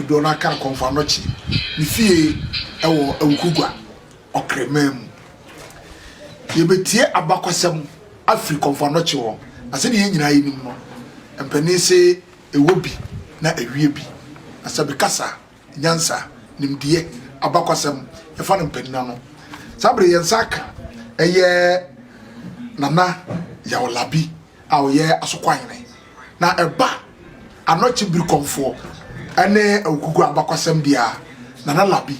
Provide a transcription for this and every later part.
do na kan konfa no chi ni fie ewo awukugwa okremam ye betie abakwasem afri konfa no chi wo ase ne nyina yi nim no empani se ewo bi na ewie bi asabe kasa nyansa nimdie abakwasem ye fa no mpanina no sabre yensaka eye nana ya olabi a oye asokwanyene na eba anochi biri konfo ene awukugu abakwasem dia nana labi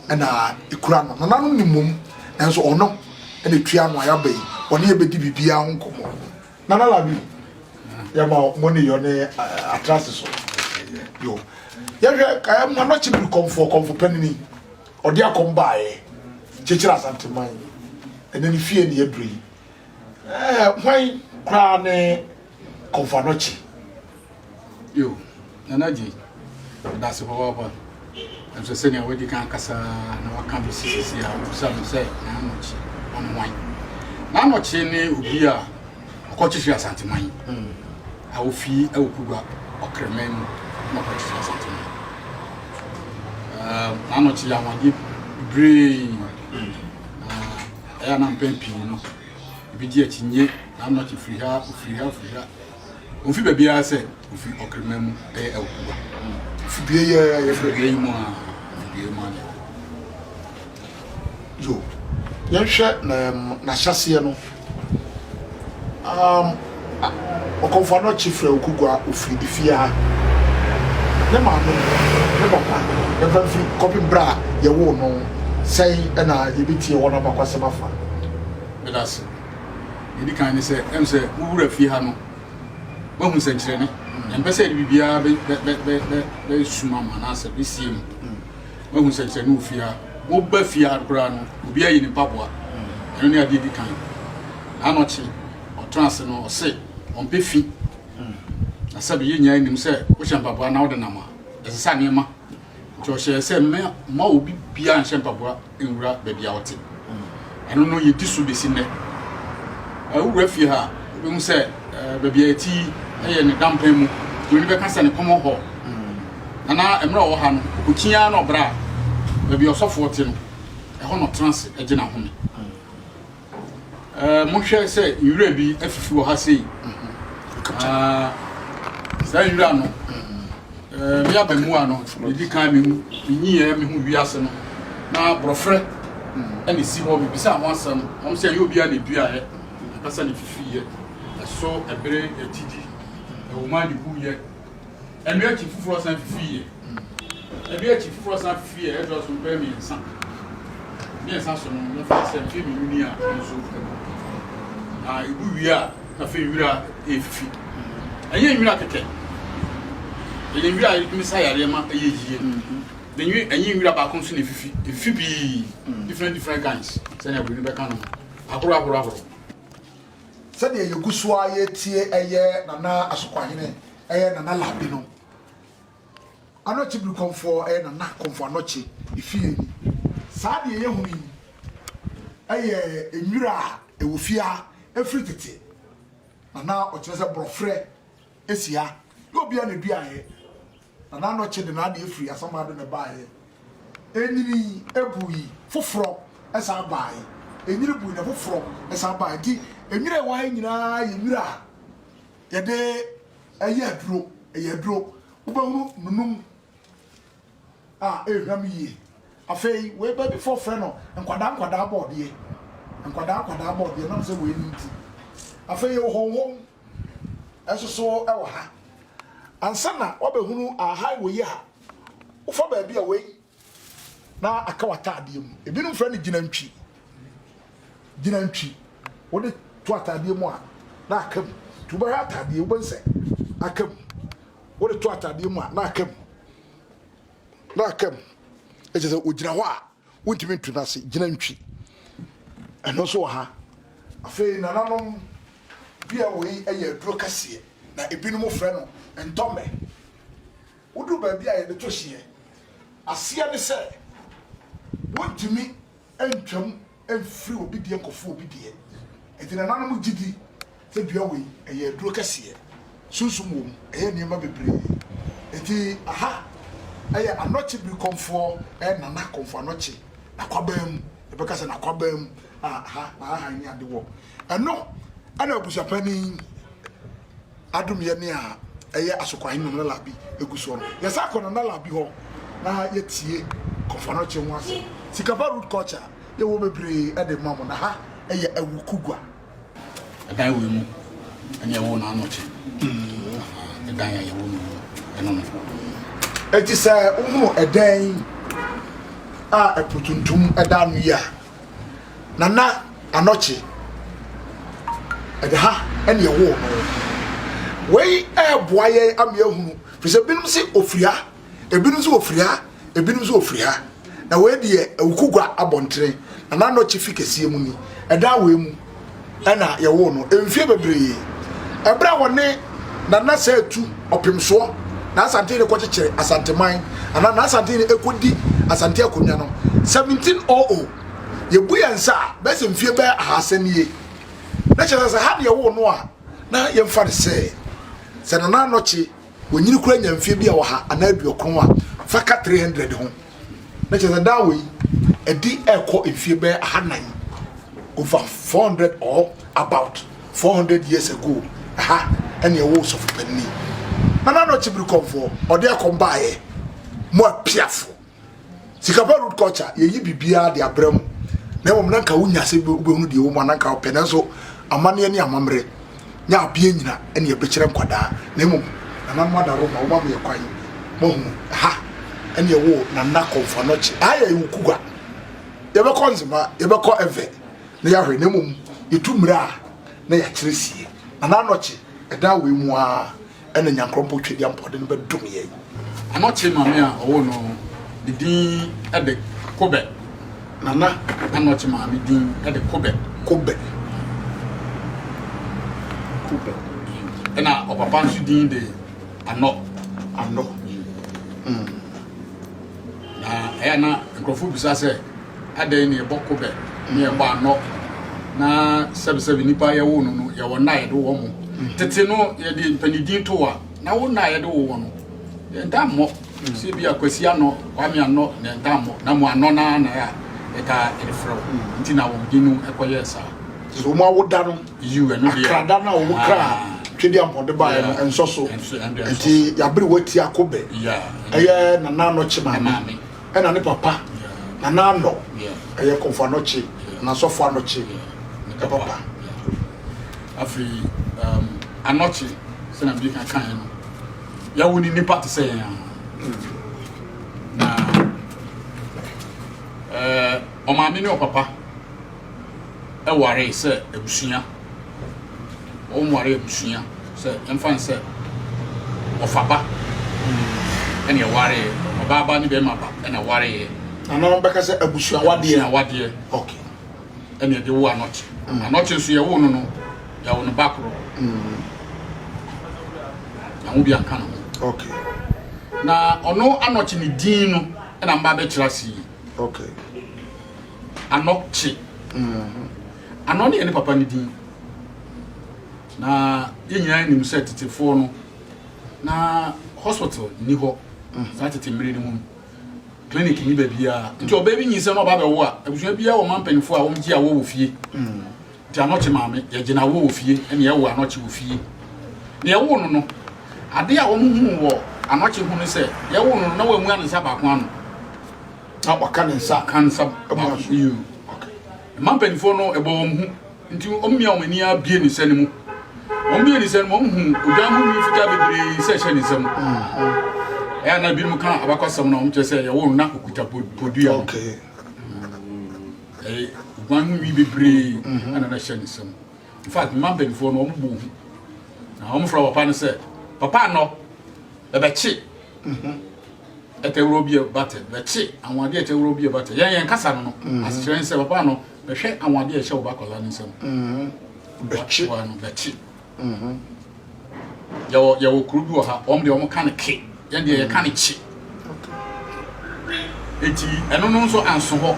na ikura no nana no nimum enso ono ene tua no ayabai oni ebedi bibia nkomo nana labi ya ma money yo ne atrase so yo ya hwe ka mo anochi biri konfo panini odi akombae chechira santeman ene ni fie ne ebri hwan kra ne konfo anochi yo nanaji that's what I'm so saying we can kasa na waka bi sisi ya usam say na anochi on wan na anochi ne obi a okochichi asanteman a ofi awukugwa okremem na okochichi asanteman na anochi ya wadi brain na mpempi no bi di achinye na anochi free ha ofi bebia se ofi okremem awukugwa fibie ye free mo yo yehwe na hyase no okonfa no chifre okugwa ofiri difia ne ma no ne papa ne fa fi copy bra ye wo no sei na ye bitie wo na makwasema fa bedas yidi kan ni se em se wura fi ha no ba hu senkyere ne empese de bibia be suma mana se bi sim ba hu senkyere no fi ha wo ba fi ha kura no obi ayi ni paboa eno ne adi di kan anochi o trans no o se on pe fi na sabi ye nya nim se wo champaboa na wo de nama esesa ne ma jo she se ma obi bia an champaboa enwura ba bia wote eno no ye disu besi ne awura fi ha bi hu se ba bia eti eye ne dampan mu oni be kasa ne komo ho na emra wo ha no okia na obra ba bia osofo te no ho no trans ege na home mo hwe se yura bi afifi wo ha sei sa yura no mi abamu ano di kan mi nyiye mi hu wiase no na brofre ene si ho bi bisa mo asam mo se yo bia ne dua he kasa ne fifi ye so ebere etidi e wo ma di buye enu achi fufuro san fifi ye ebi achi fufuro san fifi ye e do so be mi nsan so no na fa se fi mi nuni a so ibu wia na fe wira efifi eye nwira keke eye nwira mi yare ma eye yie the new eye nwira ba kon so na efifi bi different kinds say na bri be kan no ahoro se de ye gusua ye tie eye nana asokwahene eye nana labi no anochi bri konfo eye nana konfo anochi ifie ni sa de ye hu ni eye enwira ewofia efri tete nana o kire se brofre esia obi a na dua ye nana no chi de na de efri asama de ne baaye eniri ebuyi foforo esa baaye eniri buyi na foforo esa baaye di enwira wa nyina ye nwira ye de eye duro ubahunu nunum ehwam yi afei we ba before friend no nkwada board ye nkwada board ye na se we nti afei honhom esoso ewo ha ansana wabehunu aha we ye ha ufa ba bia we na akawata ade mu ebinum friend ginantwi wode to atade mu a na akam to ba atade wo bense akam wode to atade mu a na akam ejese ogira ho a wontimi ntuna se ginantwi eno so ha afei nananom bia we eye duro kase na ebinum friend no entome wodu ba bia ye de to hie asia ne se wontimi entwam enfri obi die nkofo obi die enti nananom gidi se bia we eye duro kase sunsum wo eye niema bebre enti aha ɛyɛ anɔkye bi kɔnfoɔ nana kɔnfoɔ anɔkye nakwabam ɛbɛka sɛ nakwabam ha ni ade wɔ ɛno ana abusuapani adom yɛ ne a ɛyɛ asokwahin no labi egu so no yɛsa akɔ na labi hɔ na yɛtie kɔnfoɔ anɔkye ho ase sikapa root culture yɛwɔ bebree ɛde ma mo na ha ɛyɛ awukugwa ɛdan wɔ mu ɛne ɛwɔ na anɔkye ɛdan yɛ wɔ mu ɛno no eti sɛ wohunu ɛdan a ɛpotuntum ɛda no yi a nana anɔkye ɛde ha ɛne ɛwɔ no wei ɛɛboa yɛ ama yɛhunu firi sɛ binom sɛ ofiri ha ebinom sɛ ofiri ha ebinom sɛ ofiri ha na wei deɛ awukugwa abɔntere nana anɔkye fi kɛseɛ mu ni ɛdan wei mu ɛna yɛwɔ no mfie bebree ɛbrɛ a wɔne nana sɛ atu ɔpemsoɔ na asante ne kɔkyekyere asanteman ana na asante ne ekodi asante akonya no 1700 yebu yansa bɛsɛ mfie bɛ ahase nie na kyerɛ sɛ ha de yɛwɔ no a na yɛmfa de sɛ nana anɔkye onyini kura nya mfie bi a wɔ ha ana aduokron a faka 300 ho na kyerɛ sɛ dawe edi ɛkɔ mfie bɛ ahanan over 400 or about 400 years ago ha ɛne ɛwɔ sɔfopani nana no chibiri konfo ode akombaye mo apiafo sikapa root culture yeyi bibia de abram na wom nanka wonya se ubehunu de wo mo nanka opene so amane ne amamre nya abie nyina ene ye bekire nkwada na mom nana mo adaro ma wo ma ye kwan mo hu ha ene ye wo nana konfo no chi aya yukugwa ye be konzima ye be ko eve na ya hwe na mom yetumra na ya kiresie nana no chi eda we mu a ena nyankrompo twedi ampode no bedum ye anɔkye mame a ɔwɔ no didin ɛde kobe nana anɔkye mame din ɛde kobe ɛna ɔpapa nso din de anɔ na ɛyɛ na nkurɔfo bisa sɛ adɛn ne yɛbɔ kobe ne yɛbɔ anɔ na sɛbisɛbi nipa yɛwɔ no no yɛwɔ na yɛde wɔ mo tete no yɛde mpanidin to a na wo na yɛde wɔ no yɛnta mmɔ sɛ bi akwasi anɔ kwame anɔ na yɛnta mmɔ na mo anɔ na ya ɛka yɛde frɛ wo nti na wɔn din no ɛkɔyɛ saa so mo awoda no yiw ɛno deɛ akrada na wo kra twedi ampode ba enso so nti yabere wati akobe ɛyɛ nana anɔkye mame ɛna ne papa nana anɔ ɛyɛ konfo anɔkye na sɔfo anɔkye papa afri anɔkye sɛ na bi kan no yawo ni nipa te sɛ yɛn na ɔmaame ne ɔpapa ɛware sɛ abusua ɔmware abusua sɛ yɛmfa sɛ ɔfaba ɛne ɛware ɔbaaba ne bɛma ba ɛna ware ana bɛka sɛ abusua wadeɛ okay ɛne ɛde wo anɔkye anɔkye nso yɛwo no no yɛwo no bakoro na wo bi anka no okay na ɔno anɔkye ne din no ɛna mba bɛkyerɛ si okay anɔkye anɔ ne yɛ ne papa ne din na yɛnyina nim sɛ tetefoɔ no na hospital ni hɔ saa tete mmere ne mu clinic ni baabia nti ɔbaa bi nyinsɛ no ɔba bɛwo a abusua bia wɔ mampanifo a wɔm gye a wɔwɔ fie nti anɔkye maame yɛgyina wɔwɔ fie ɛne yɛwɔ anɔkye wɔ fie na yɛwo no no ade a wɔn hu wɔ anɔkye hu ne sɛ yɛwo no na wɔamu ansa baako ano na waka ne nsa kansa you mampanifo no ɛbɔ wɔn hu nti ɔmmia wɔn ani abie ne sɛ ne mu ɔmbie ne sɛ no ɔmhu odwan ho wi fika bebree sɛ hyɛ ne nsam ɛyɛ na bi mu ka abakɔsɛm na ɔmkyɛ sɛ yɛwo na okuta podua okay odwan ho wi bebree ana na hyɛ ne nsam in fact mampanifo no ɔmbo hu na ɔmfrɛ papa no sɛ papa anɔ ɛbɛkye ɛtɛwuro bi bate bɛkye anwade ɛtɛwuro bi bate yɛn kasa no asekyerɛ sɛ papa no bɛhwɛ anwade ɛhyɛ wo bakɔla ne nsam bɛkye wa no bɛkye yawo kuru bi wɔ ha ɔm de ɔmo ka ne ke yɛn de yɛ ka ne kye eti ɛno no nso anso hɔ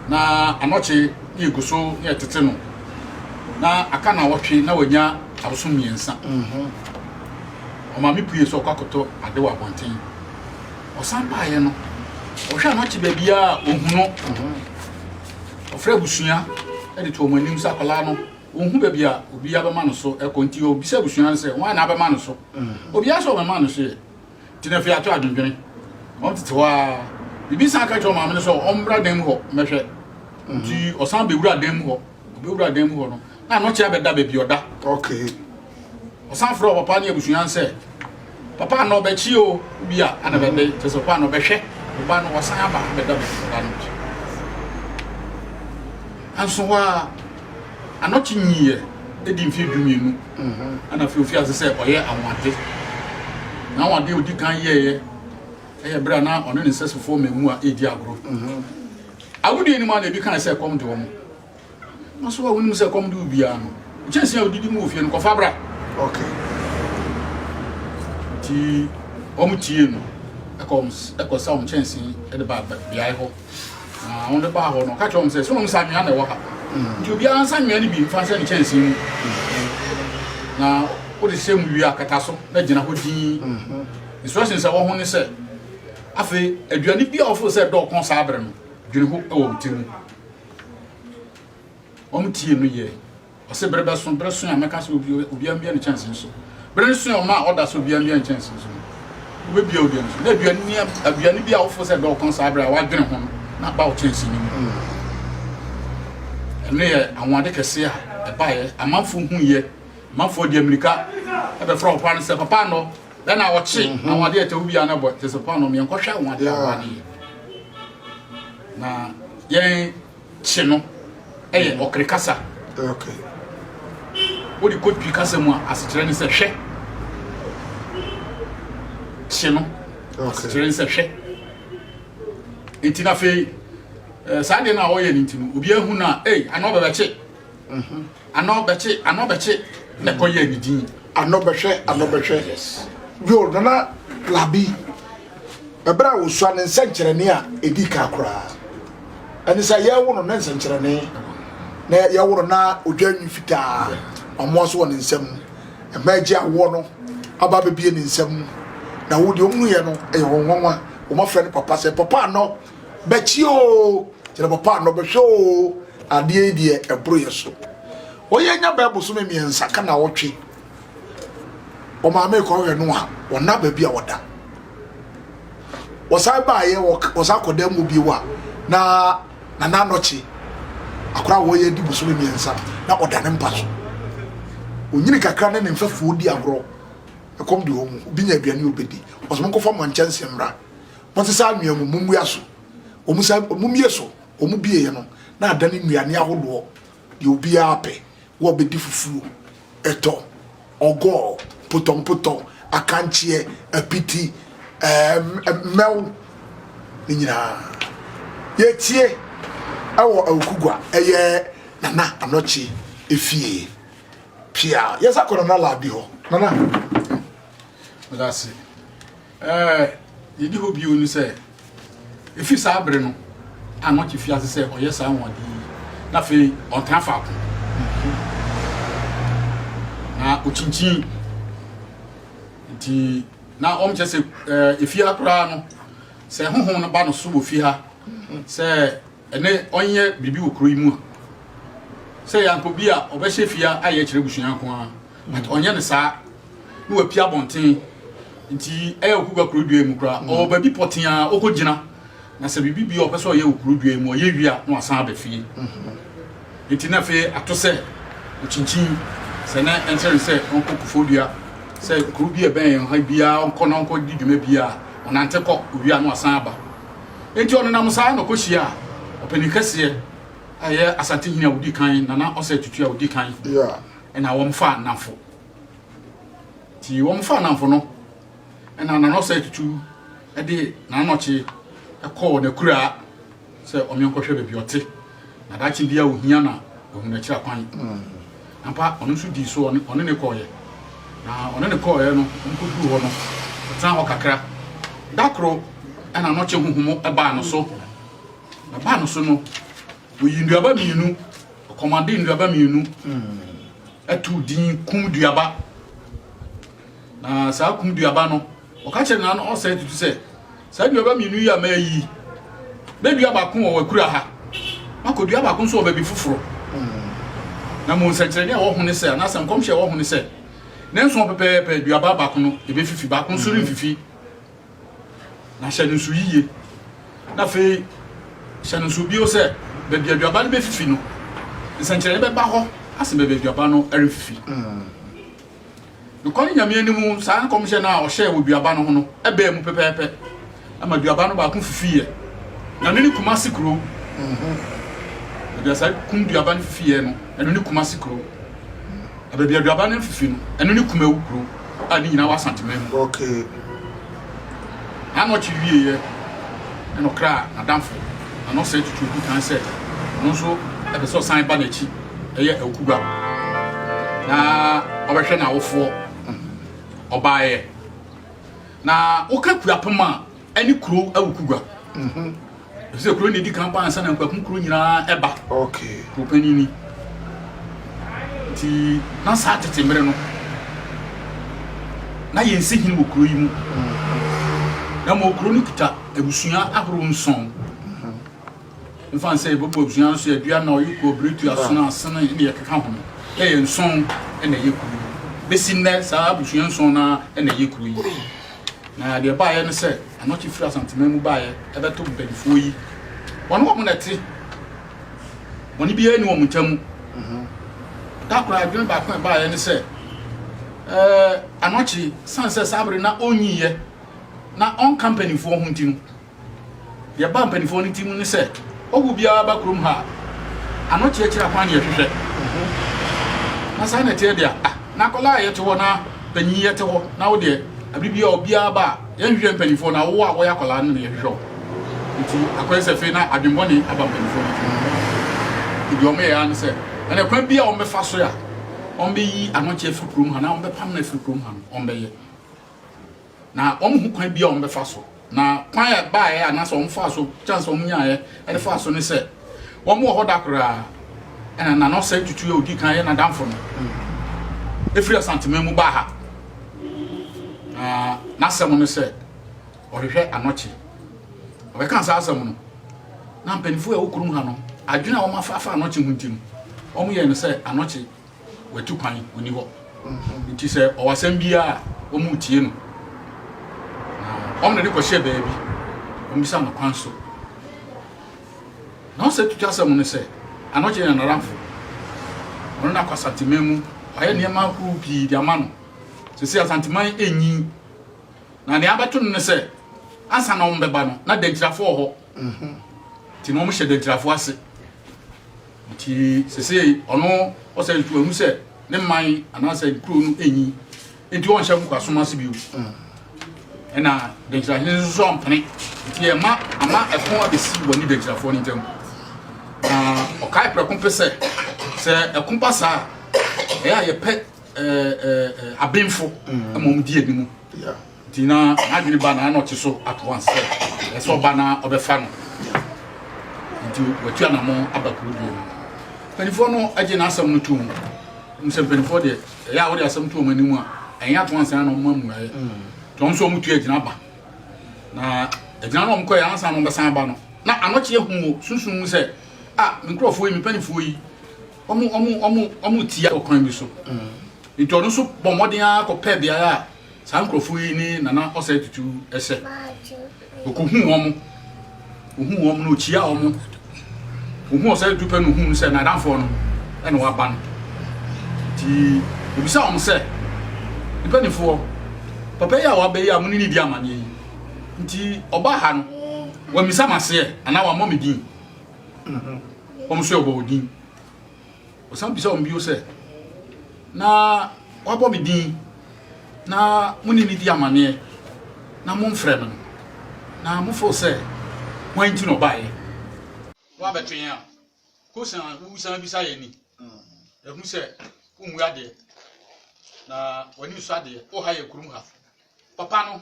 na anɔkye ne egu so ne ɛtete no na aka na wɔtwe na wanya aboso mmiɛnsa ɔma me pue so ɔkɔkɔtɔ ade wɔ abɔnten osan paaye no ohwa no che bia ohuno ofra busua e de to omanim sa kwala no ohun bia obi abema no so e konti obi sa busua se wan na abema no so obi aso abema no so tina fi ato adwendwene on tete wa bibi san ka cho ma me so ombra dem ho mehwe nti osan bewura dem ho bewura dem ho no na no che abeda be bi oda okay osan fro papa ne busua se papa no be chi o bia ana be de te so papa no be hwe papa no wasan aba beda be oda no anso wa anochi nyiye edi mfi dwumienu ana fi ofi ase se oye awade na awade odi kan ye eye bra na ono ne sesefo memu a edi agro awudi ni ma na bi kan se kom de wo mo maso wa woni se kom de ubia no chense a odidi mu ofie no kofa bra okay ti omutie no ekosa om chense e de ba bia ho na on de ba ho no ka chom se so no sa nwa na wo ha nti obi ansa nwa ni bi mfa se ne chense mu na o de se mu wi akata so na gina ho din instructions a wo ho ne se afi aduani bia ofo se do kon sa abre no dwene ho e wo timu omutie no ye o se brebe so ameka se obi ambia ne chance so brebe so o ma order so obi ambia ne chance so obi bia odi so na aduani bia ofo se do kon sa abre wa dwene ho na ba o chance ni ene ye anwade kese a e ba ye amanfo hu ye amanfo di amerika e be fra opa ne se papa no na wachi anwade ete obi ana bo te se papa no me enkohwa anwade awani na yen chi no eye okrikasa okay wodi kopi kasa mu asekyere ni se hwe chi no asekyere ni se hwe entina fe Sade na oye ni ntinu obi ahu na ano bebeche ano beche na koye ni din ano behwe yes yo na labi ebra wo so ne nsenkyerene a edi ka kora ani sa ye wo no ne nsenkyerene na ye wo na odwanyi fita omo so won nsem emaji awo no aba bebie ni nsem na wo de omu ye no wonwa o ma frɛ ne papa se papa no bechio tira papa no behwo ade die ebro yeso oye nya ba buso me miensa ka na wotwe o ma me ko hwe no a wona ba bia woda wosa ba ye wosa koda mu bi wa na nochi akora wo ye di buso me miensa na oda ne mpaso onyini kakra ne mfafu di agro ekom di homu obi nya aduane obedi woso mo ko fa mo nchanse mra mo se sa anwemu mumu aso omumie so omubie ye no na adane nnuane ahodo de obi ape wo bedi fufu eto ogo potom akanchie apiti mel nyina yetie awo awukugwa eye nana anochi efie pia yesa kono na labi ho nana that's yedi ho bi onu se ifi sa abre no anochi fi ase se oye sa wodi na fe on tan fa ko na uchinchin nti na omche se ifi akura no se honhom no ba no so bo fi ha se ene onye bibi okuro imu se yanko bi a obehye fia aye kire busuan ko a but onye ne sa no wa pia bonten nti okugwa kuro dua mu kura o ba bi poten a okogina na se bibi bi opeso ye okuro dua mu ye wia no asan ba fie nti na fe ato se uchinchin se na enter se onko kufodua se okuro bi e ben ha bia onko no onko di dwuma bia onante ko wia no asan aba nti ono na musa no kohia openi kase aye asante hina wudi kan na ose tutu a wudi kan yeah ena wo mfa nanfo ti wo mfa nanfo no ena na ose tutu e de na nochi e ko na kura se omienkohwe bebi ote na dachi bia ohia na ohun na kira kwan ampa onu su di so onu ne koye na onu ne koye no nkodu ho no tan ho kakra dakro ena nochi huhumo e ba no so na ba no so no oyinduaba mienu komande nduaba mienu atu din kumduaba na sa kumduaba no okache na no ose tutu se Sa aduaba mienu yi amayi be dua ba ko wo akura ha mako dua ba ko so ba bi fufuro na mo nsekere wo ho ne se na asem komhye wo ho ne se ne nso pepepe dua ba ko no e be fifi ba ko so ri fifi na hye no so yiye na fe hye no so bio se be bia dua ba ne be fifi no nsekere be ba ho asem be dua ba no eri fifi no ko nyame animu sa komhye na o hye wo dua ba no ho no e be mu pepepe ama dua ba no ba ko fifi ye na nini Kumasi kuro sa kum duaba ne fifi no eno ni Kumasi kuro ababia duaba ne fifi no eno ni Kumawu kuro ani nyina wa santimem okay ano chiwie ye eno kra adamfo ano se tutu bi kan se no so ebe so san ba na chi eye Awukugba na obehwe na wofo obaye na okakua pema ani kuro Awukugba se kuro ni di kan pa ansa na nkwakum kuro nyina eba okay kuro panini ti na sa tete mere no na yensi hin wo kuro yi mu na mo kuro ni kita ebusua ahoro nson mfa nse bobo ebusua so adua na oyi ko bretu asona asana ne ye keka ho e nson na ye kuro besi nne sa ebusua nson na ye kuro yi na de ba ye no se anochi free asantememu ba ye ebeto mpedifo yi wono wo monete woni bia ni wo mutam takura adwen ba kwa ba ye no se anochi sanse sabre na onyiye na on company fo ho ntinu de ba company fo ntinu ni se ogu bia ba krom ha anochi akira kwa ne hwehwe na sa na te dia na kola ye te wo na panyi ye te wo na wo de abibia obia ba yenhwe mpanifo na wo a wo yakola no ne hwehwe nti akwese fe na adwemboni aba mpanifo idi o me ya ne se na kwan bia o mefa so ya on be yi anoche frukrum ha na on be pam na frukrum ha on be ye na on hu kwan bia o mefa so na kwan ya ba ya na so on fa so chance on nya ye e fa so ne se wo mo ho dakra na no se tutu e odi kan ye na damfo no efiri asantememu ba ha na asem no se ohwehwe anochi obeka sa asem no na mpanifo e wokurum ha no adwena wo mafafa anochi huntim omo ye no se anochi watu kwan oni ho nti se owasem bia omu tie no na omo ne ko hye baabi omo bisa no kwan so na se tutu asem no se anochi na naramfo ono na kwasatememu aye niema hu pi di amano sisi asantiman enyi na ne abeto no se ansa na ombeba no na dentirafo ho ti no mo hye dentirafo ase ti sisi ono o se tu enu se ne man anasa kuro no enyi enti won hye nkwaso ase biu na dentirafo so ompene ti e ma ama efon abesi woni dentirafo ni ntam o kai prekompese se ekompasa ya ye pe abemfo amom die bi mu dina adwini ba na no so at once so ba na obefa no nti watu na mo abakuru bi penifo no age na asam no tum nsem penifo de ya wo de asam tum animu a enya at once na no mamu aye to so mutu agina ba na agina no mko ya ansa no besan ba no na anoche ehu sunsun mu se mikrofo yi mi penifo yi omu tia okwan bi so nti ono so bomodin akopɛ bia ya san krofo yi ni nana ose tutu ese okuhu wom no chia omu ohu ose tutu pe no hu se na danfo no ene wa ban ti obisa om se ipanifo papa ya wa be ya mu ni di amane yi nti oba ha no wa misa mase ana wa momedin so obo odin osam bisa ombio se na wabo bidin na muni ni di amane na momfrɛ no na mofo se wanti no bae wa betwen a ko san wusan bisa ye ni ehu se umu ade na wani so ade o ha ye kurum ha papa no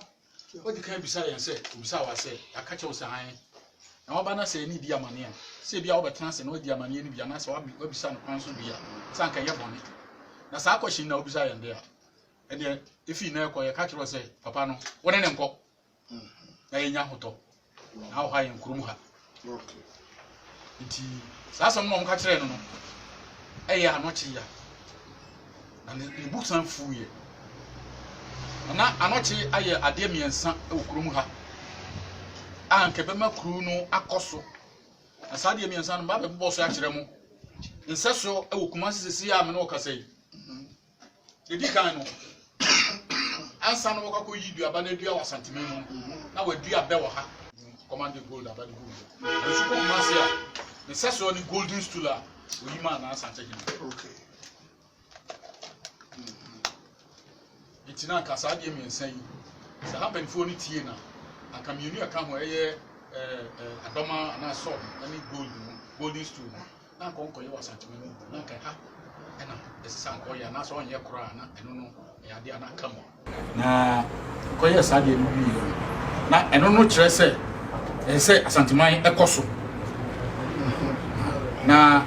odi kan bisa ye se obisa wa se aka che wosan na waba na se ni di amane a se bia wo betran se na odi amane ni bia na se wa bisa no kwan so bia sanka ye bone na sa question na obisa ye nde a ene efi na ekoye ka kiro se papa no wone ne nko na yenya hoto na wo ha yen kurum ha okay nti sasa mo ka kire no no eya anochi ya na ne busan fuye na anochi aye ade miensa e kurum ha anke be makru no akoso na sade miensa no ba be boso ya kire mo nseso e Kumasi sisi ya me no kasai edi kan no ansa no wakako yidu abana dua wa santimen no na wadua be wo ha command gold abana gold asu ko Kumasi a nseso ni golden stool a oyima na asante gina okay itina ka sade miensa yi sa happen fo ni tie na aka mienu aka ho eye adoma na so na ni golden stool na konko ye wasantimen na ka ha ena esisa nko ya na so onye kura na eno no ya dia na kamo na ko ye sade no bi na eno no kire se asantiman ekoso na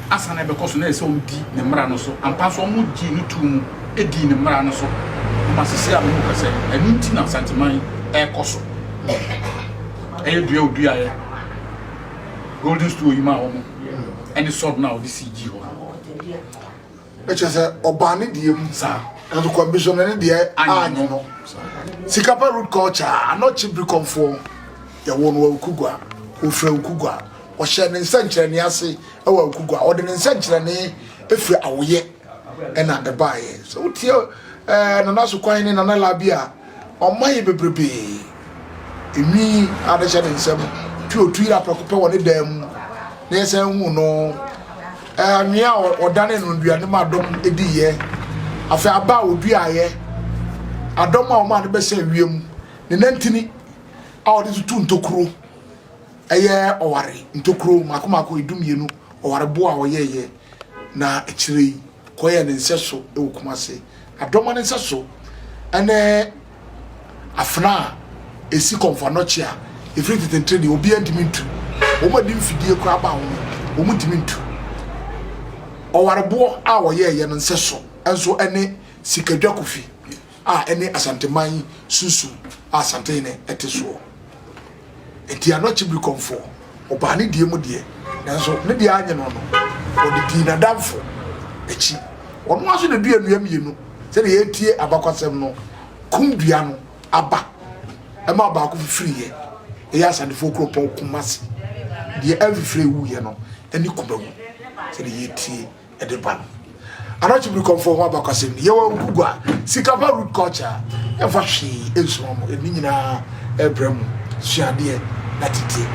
asana be koso na ese odi ne mra no so ampa so mu di ni tumu edi ne mra no so ma sisi a mo ka se enu nti na asantiman ekoso dua odua ye golden stool yima ho mo any sort now this CG ho eche se obani die mu sa and commissioner die anyo no sikapa root culture anochi brikomfo ya wonu wa ukugwa ofra ukugwa o hye ne nsankyere ne ase e wa ukugwa o de ne nsankyere ne efri awoye ena de bae so utie na naso kwan ne na labia o maye bebrebe emi adehye ne nsem tu otuira prakope woni dam na ese hu no anwia odane no duane ma dom ediye afa aba odua ye adom a o ma ne be se wiem ne nantini a odi tutu ntokuro eye oware ntokuro makomako edumienu oware bo a oyeye na ekire koye ne nseso e Kumasi adom ne nseso ene afna esi konfanochi a efiri tetentredi obi antimintu o ma dim fidie kura ba ho o mu timintu owarebo a woyeye no nseso enso ene sikadwa kofi a ene asanteman susu asante ne eteso enti anochi bi konfo oba ne die mu die nanso ne die anye no no o de di na damfo echi ono aso ne dua nua mienu se ne yetie abakwasem no kumdua no aba ema ba ko fifiriye eya asandefo kropon Kumasi die every wu ye no eni kubawu se ne yetie edeba anochi bi konfo ho abakwasem ye wa ngugwa sikapa root culture e fa hwe ensomo eni nyina ebrem suade na tete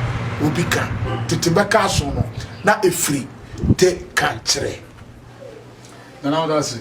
obika tete beka so no na efri te kantre na na odase